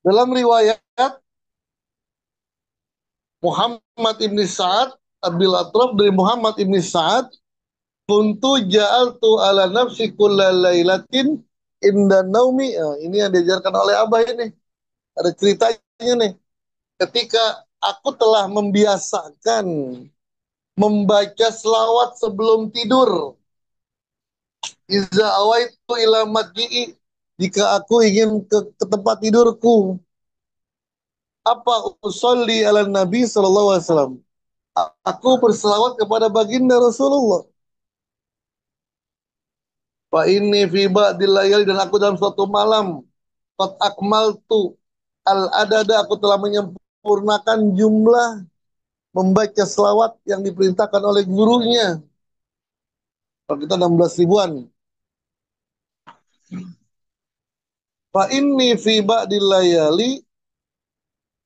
Dalam riwayat Muhammad ibn Sa'ad Abil Atraf dari Muhammad ibn Sa'ad, kuntu ja'altu ala nafsi kulla lailatin inda naumi. Nah, ini yang diajarkan oleh Abah ini. Ada ceritanya nih. Ketika aku telah membiasakan membaca selawat sebelum tidur. Iza awaitu ila madji'i. Jika aku ingin ke tempat tidurku. Apa usolli ala Nabi sallallahu alaihi wasallam. Aku berselawat kepada baginda Rasulullah. Fa ini fi ba'dil layali, dan aku dalam suatu malam qad akmaltu al adada, aku telah menyempurnakan jumlah membaca selawat yang diperintahkan oleh gurunya. Kalau kita 16 ribuan. Fa ini fi ba'dil layali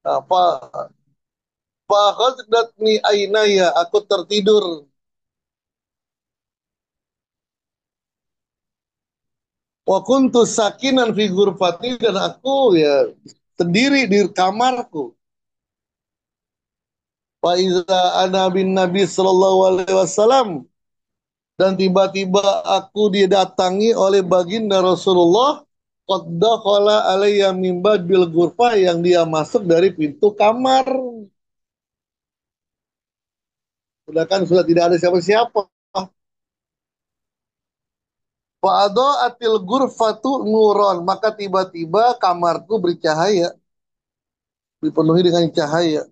apa fa ghaddatni ainaya, aku tertidur. Wa kuntu sakinan fi ghurfati, dan aku ya sendiri di kamarku. Fa iza ana bin Nabi sallallahu alaihi wasallam, dan tiba-tiba aku didatangi oleh baginda Rasulullah. Qad dakhala alayya min babil ghurfah, yang dia masuk dari pintu kamar. Sedangkan sudah tidak ada siapa-siapa. Fa'adha'atil ghurfatu nuron, maka tiba-tiba kamarku bercahaya, dipenuhi dengan cahaya.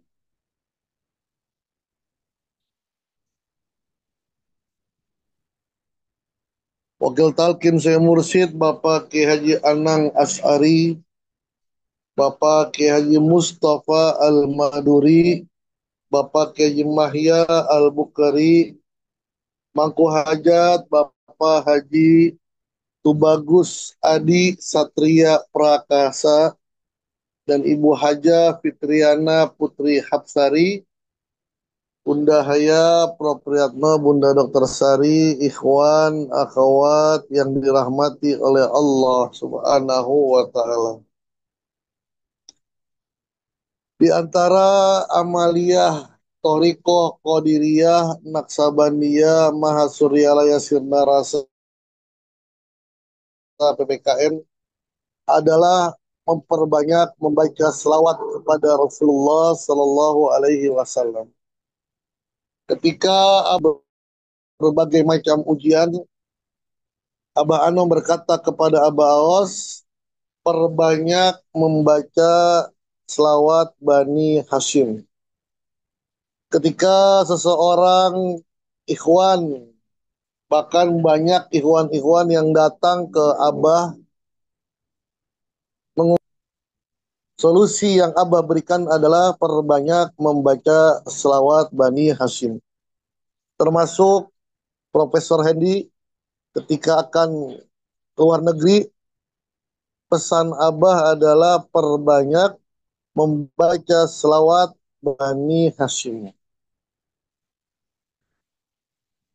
Wakil talkin saya mursyid Bapak Ki Haji Anang As'ari, Bapak Ki Haji Mustafa Al-Maduri, Bapak Ki Haji Mahya Al-Bukhari, Mangku Hajat Bapak Haji Tubagus Adi Satria Prakasa, dan Ibu Haja Fitriana Putri Hapsari, Bunda Haya Propriyatno, Bunda Dokter Sari, ikhwan, akhwat yang dirahmati oleh Allah Subhanahu wa Ta'ala. Di antara amaliyah Toriko Qadiriyah Naksabandiyah Mahasuryalaya Sirna Rasa PPKN adalah memperbanyak membaca selawat kepada Rasulullah Sallallahu Alaihi Wasallam. Ketika berbagai macam ujian, Abah Anom berkata kepada Abah Aos, perbanyak membaca selawat Bani Hashim. Ketika seseorang ikhwan, bahkan banyak ikhwan-ikhwan yang datang ke Abah, solusi yang Abah berikan adalah perbanyak membaca selawat Bani Hashim. Termasuk Profesor Hendy ketika akan ke luar negeri, pesan Abah adalah perbanyak membaca selawat Bani Hashim.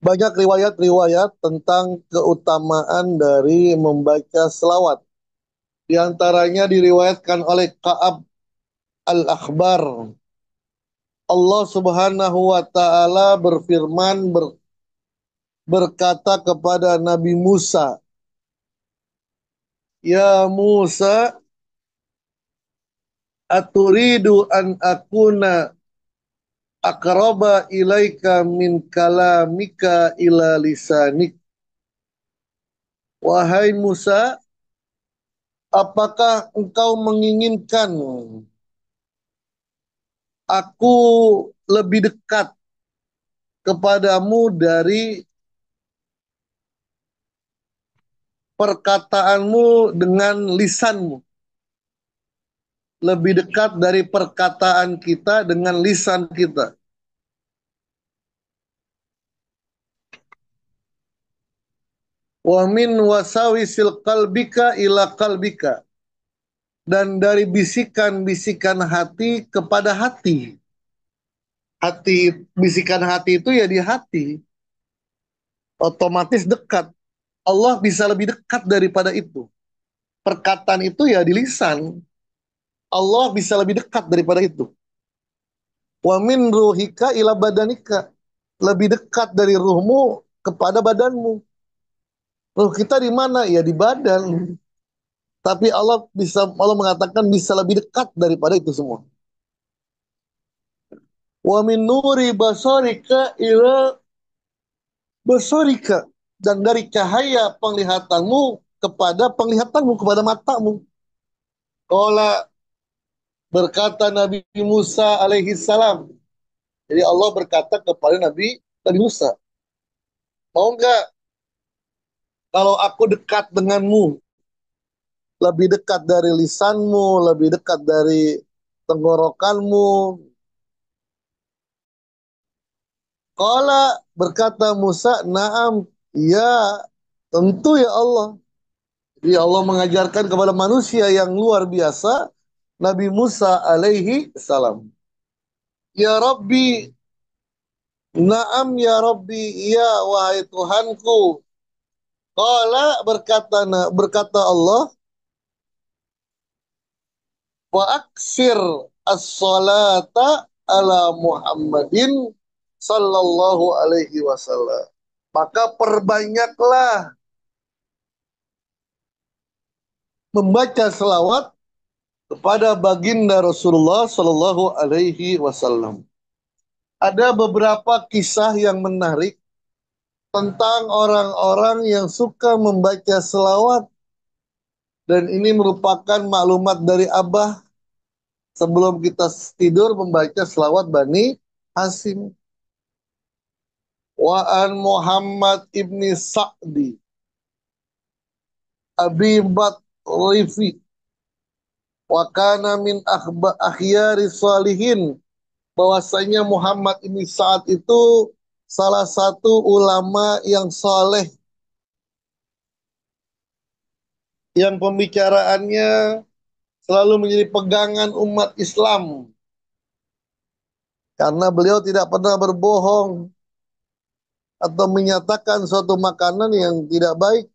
Banyak riwayat-riwayat tentang keutamaan dari membaca selawat. Di antaranya diriwayatkan oleh Ka'ab Al-Akhbar. Allah Subhanahu wa Ta'ala berfirman, berkata kepada Nabi Musa, Ya Musa, aturidu an akuna akraba ilaika min kalamika ila lisanik. Wahai Musa, apakah engkau menginginkan aku lebih dekat kepadamu dari perkataanmu dengan lisanmu? Lebih dekat dari perkataan kita dengan lisan kita. Wa min wasawisil qalbika ila qalbika, dan dari bisikan-bisikan hati kepada hati. Hati, bisikan hati itu ya di hati. Otomatis dekat. Allah bisa lebih dekat daripada itu. Perkataan itu ya di lisan. Allah bisa lebih dekat daripada itu. Wa min ruhika ila badanika. Lebih dekat dari ruhmu kepada badanmu. Ruh kita di mana? Ya di badan. Tapi Allah mengatakan bisa lebih dekat daripada itu semua. Wa min nuri basarika ila basarika. Dan dari cahaya penglihatanmu kepada penglihatanmu, kepada matamu. Qala, berkata Nabi Musa alaihi salam. Jadi Allah berkata kepada Nabi Musa, mau nggak kalau aku dekat denganmu, lebih dekat dari lisanmu, lebih dekat dari tenggorokanmu? Qala, berkata Musa, naam, ya, tentu ya Allah. Jadi Allah mengajarkan kepada manusia yang luar biasa, Nabi Musa alaihi salam. Ya Rabbi, naam ya Rabbi, ya wahai Tuhanku. Qala, berkata Allah, wa aksir as-salata ala Muhammadin sallallahu alaihi wasallam. Maka perbanyaklah membaca selawat kepada baginda Rasulullah sallallahu alaihi wasallam. Ada beberapa kisah yang menarik tentang orang-orang yang suka membaca selawat, dan ini merupakan maklumat dari Abah sebelum kita tidur membaca selawat Bani Hasim. Wa an Muhammad ibni Sa'di Abi Bakrifi wa kana min akhyari salihin, bahwasanya Muhammad ibni Sa'ad itu salah satu ulama yang saleh, yang pembicaraannya selalu menjadi pegangan umat Islam karena beliau tidak pernah berbohong atau menyatakan suatu makanan yang tidak baik.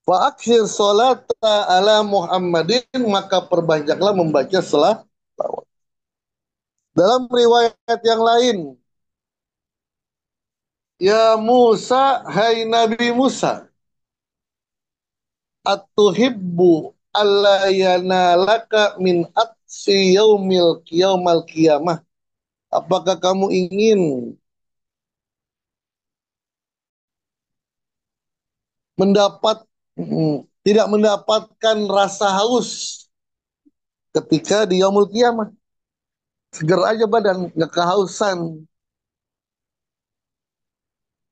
Fa'akhir salata ala Muhammadin, maka perbanyaklah membaca selawat. Dalam riwayat yang lain, ya Musa, hai Nabi Musa, atuhibbu alla yanalaka min atsi yaumal qiyamah. Apakah kamu ingin mendapat tidak mendapatkan rasa haus ketika di yaumul qiyamah? Seger aja badan, nggak kehausan.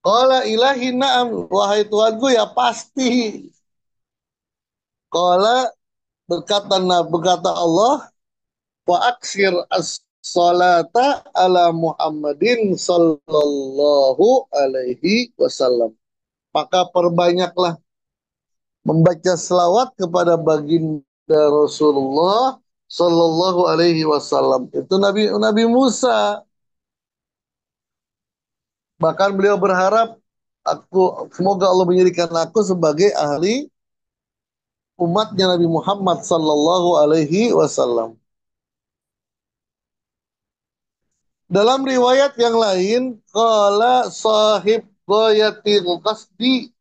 Qala ilahi na'am, wahai Tuhanku ya pasti. Qala, berkata Allah, wa aksir as-salata ala Muhammadin sallallahu alaihi wasallam. Maka perbanyaklah membaca selawat kepada baginda Rasulullah sallallahu alaihi wasallam. Itu Nabi Musa. Bahkan beliau berharap, semoga Allah menjadikan aku sebagai ahli umatnya Nabi Muhammad sallallahu alaihi wasallam. Dalam riwayat yang lain, qala sahib Ghayatul Qasdi,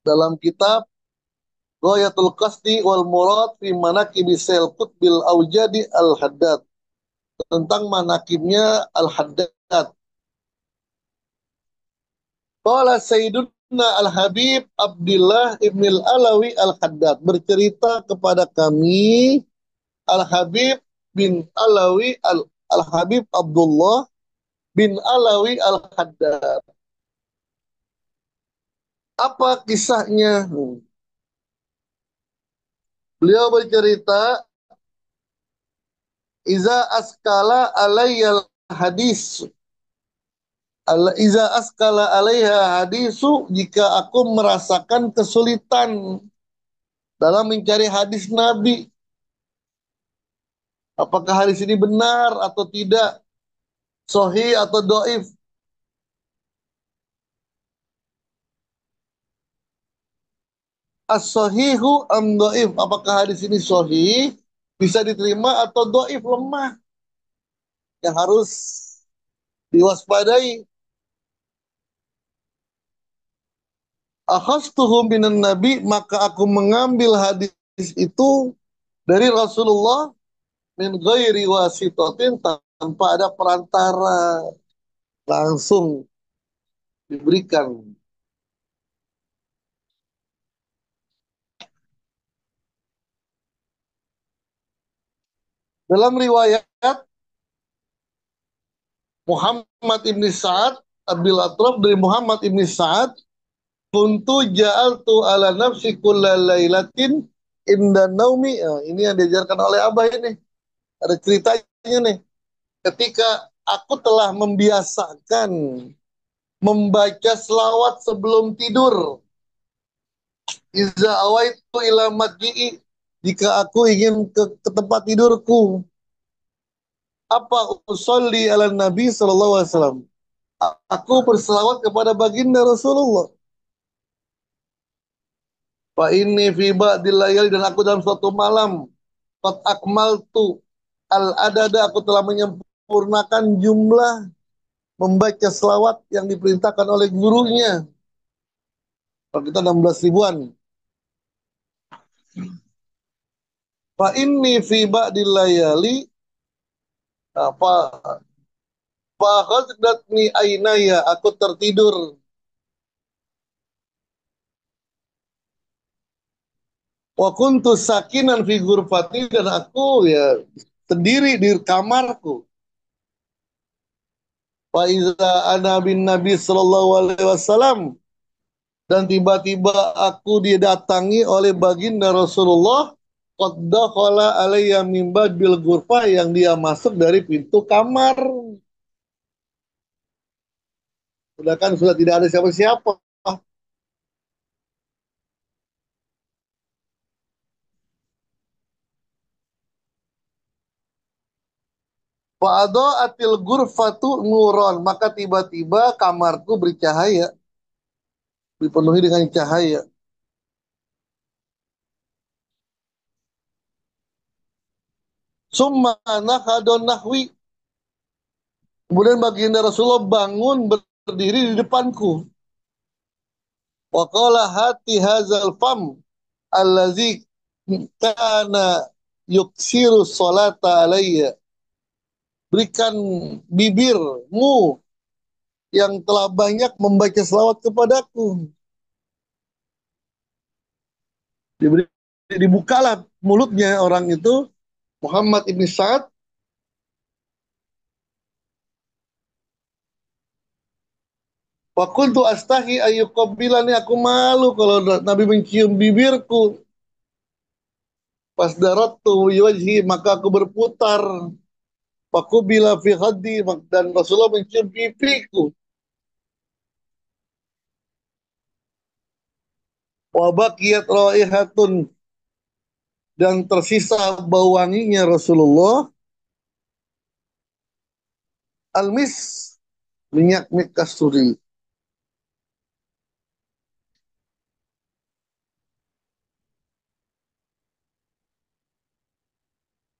dalam kitab Ghayatul Qasdi wal Murad fi Manaqibi Sayyid Qutbil Aujadi Al-Haddad, tentang manakibnya Al-Haddad. Qala Sayyiduna Al-Habib Abdullah ibn Al-Alawi Al-Haddad, bercerita kepada kami Al-Habib bin Alawi Al-Habib Abdullah bin Alawi Al-Haddad. Apa kisahnya? Beliau bercerita, Iza askala alayyal hadis. Iza askala alaiha hadisu, jika aku merasakan kesulitan dalam mencari hadis Nabi. Apakah hadis ini benar atau tidak? Sahih atau doif? As-sahihu am dhaif? Apakah hadis ini sahih, bisa diterima atau dhaif, lemah, yang harus diwaspadai? Akhastuhu minan nabi, maka aku mengambil hadis itu dari Rasulullah min ghairi wasitotin, tanpa ada perantara, langsung diberikan. Dalam riwayat Muhammad ibni Sa'ad Abil Atraf dari Muhammad ibni Sa'ad, kuntu ja'altu ala nafsi kulla lailatin inda naumi. Nah, ini yang diajarkan oleh Abah ini. Ada ceritanya nih. Ketika aku telah membiasakan membaca selawat sebelum tidur. Iza awaitu ila madji'i, jika aku ingin ke tempat tidurku. Apa usolli ala Nabi sallallahu alaihi wasallam? Aku berselawat kepada baginda Rasulullah. Fa ini fi ba'dil layali, dan aku dalam suatu malam, qad akmaltu al adada, aku telah menyempurnakan jumlah membaca selawat yang diperintahkan oleh gurunya. Kalau kita 16 ribuan. Fa ini fi ba'dil layali, apa, fa khaddatni ainaya, aku tertidur. Wa kuntu sakinan fi ghurfati, dan aku ya sendiri di kamarku. Fa iza ana bin Nabi sallallahu alaihi wasallam, dan tiba-tiba aku didatangi oleh baginda Rasulullah, qad dakhala alayya min bil ghurfah, yang dia masuk dari pintu kamar. Sedangkan sudah tidak ada siapa-siapa. Fa'adha'atil ghurfatu nuron, maka tiba-tiba kamarku bercahaya, dipenuhi dengan cahaya. Summa nakhadun nahwi, kemudian baginda Rasulullah bangun berdiri di depanku. Wa qala hati hazal fam allazi kana yuksiru salata alayya. Berikan bibirmu yang telah banyak membaca selawat kepadaku. Diberi, dibukalah mulutnya orang itu, Muhammad ibn Sa'ad. Wa kuntu astahi ayyuqabbilani, aku malu kalau Nabi mencium bibirku. Pas daratu wajhi, maka aku berputar. Fakubila fi khaddi, dan Rasulullah mencium pipiku. Wa baqiyat raihatun, dan tersisa bau wanginya Rasulullah. Almis, minyak kasturi.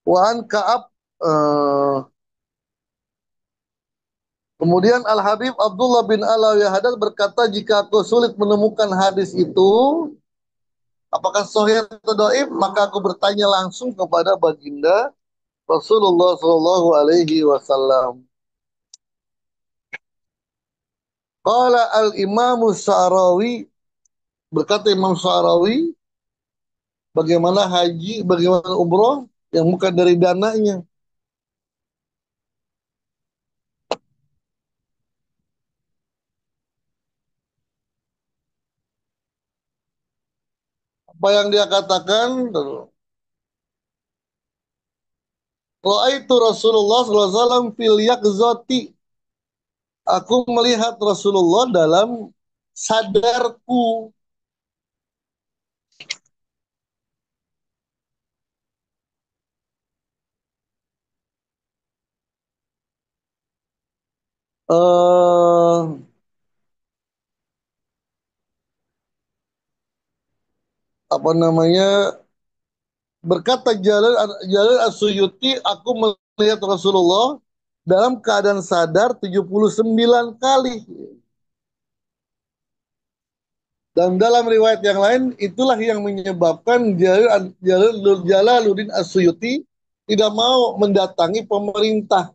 Wa an Ka'ab, eh, kemudian Al-Habib Abdullah bin Alawiyah Haddad berkata, jika aku sulit menemukan hadis itu, apakah sahih atau dhaif, maka aku bertanya langsung kepada baginda Rasulullah Shallallahu Alaihi Wasallam. Qala al-Imam Sa'rawi, berkata Imam Sa'rawi, bagaimana haji, bagaimana umroh yang bukan dari dananya. Apa yang dia katakan? Ra'aitu Rasulullah sallallahu alaihi wasallam fil yaqzati. Aku melihat Rasulullah dalam sadarku. Eh apa namanya, berkata Jalal As-Suyuti, aku melihat Rasulullah dalam keadaan sadar 79 kali. Dan dalam riwayat yang lain, itulah yang menyebabkan Jalaluddin As-Suyuti tidak mau mendatangi pemerintah.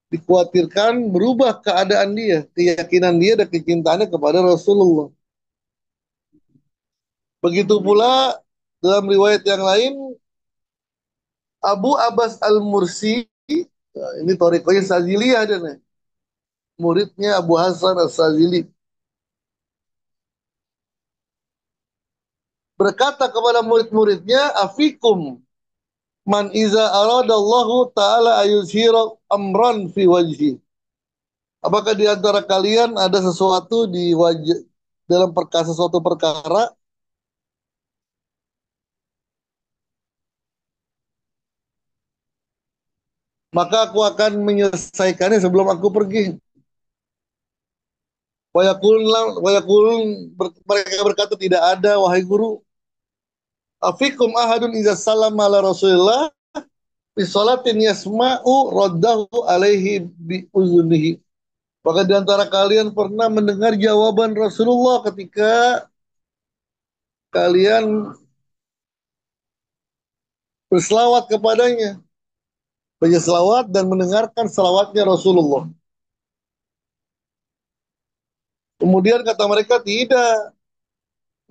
Dikhawatirkan berubah keadaan dia, keyakinan dia dan kecintaannya kepada Rasulullah. Begitu pula dalam riwayat yang lain, Abu Abbas Al-Mursi, nah, ini Torikonya Saziliyah dan muridnya Abu Hasan As-Sazili, berkata kepada murid-muridnya, afikum man iza aradallahu ta'ala ayuzhira amran fi wajhi. Apakah di antara kalian ada sesuatu di wajah, dalam sesuatu perkara, maka aku akan menyelesaikannya sebelum aku pergi. Mereka berkata, tidak ada wahai guru. Afikum ahadun iza salam ala Rasulillah fi salatin yasma'u raddahu alaihi bi uzunihi. Maka di antara kalian pernah mendengar jawaban Rasulullah ketika kalian berselawat kepadanya. Baca selawat dan mendengarkan selawatnya Rasulullah. Kemudian kata mereka, tidak,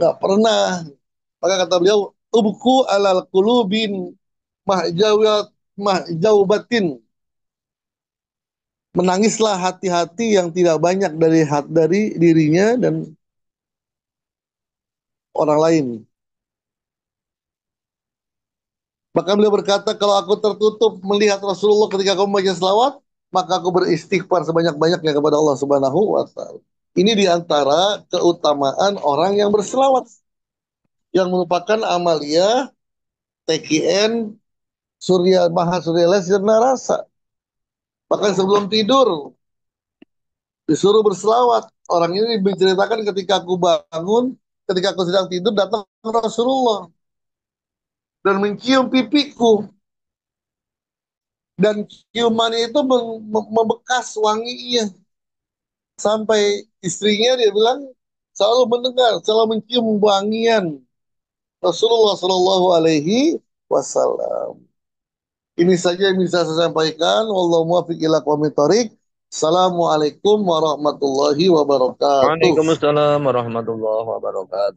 nggak pernah. Maka kata beliau, ubku alal kulubin mahjaubatin. Menangislah hati-hati yang tidak banyak dari dirinya dan orang lain. Bahkan beliau berkata, kalau aku tertutup melihat Rasulullah ketika kamu membaca selawat, maka aku beristighfar sebanyak-banyaknya kepada Allah Subhanahu wa Ta'ala. Ini diantara keutamaan orang yang berselawat, yang merupakan amalia TKN Surya Maha Surya Les Rasa. Bahkan sebelum tidur disuruh berselawat. Orang ini menceritakan, ketika aku bangun, ketika aku sedang tidur, datang Rasulullah dan mencium pipiku, dan ciumannya itu membekas wanginya, sampai istrinya dia bilang selalu mendengar, selalu mencium wangian Rasulullah Shallallahu Alaihi Wasallam. Ini saja yang bisa saya sampaikan. Wallahu muwaffiq ila aqwamit thoriq. Assalamualaikum warahmatullahi wabarakatuh. Waalaikumsalam warahmatullahi wabarakatuh.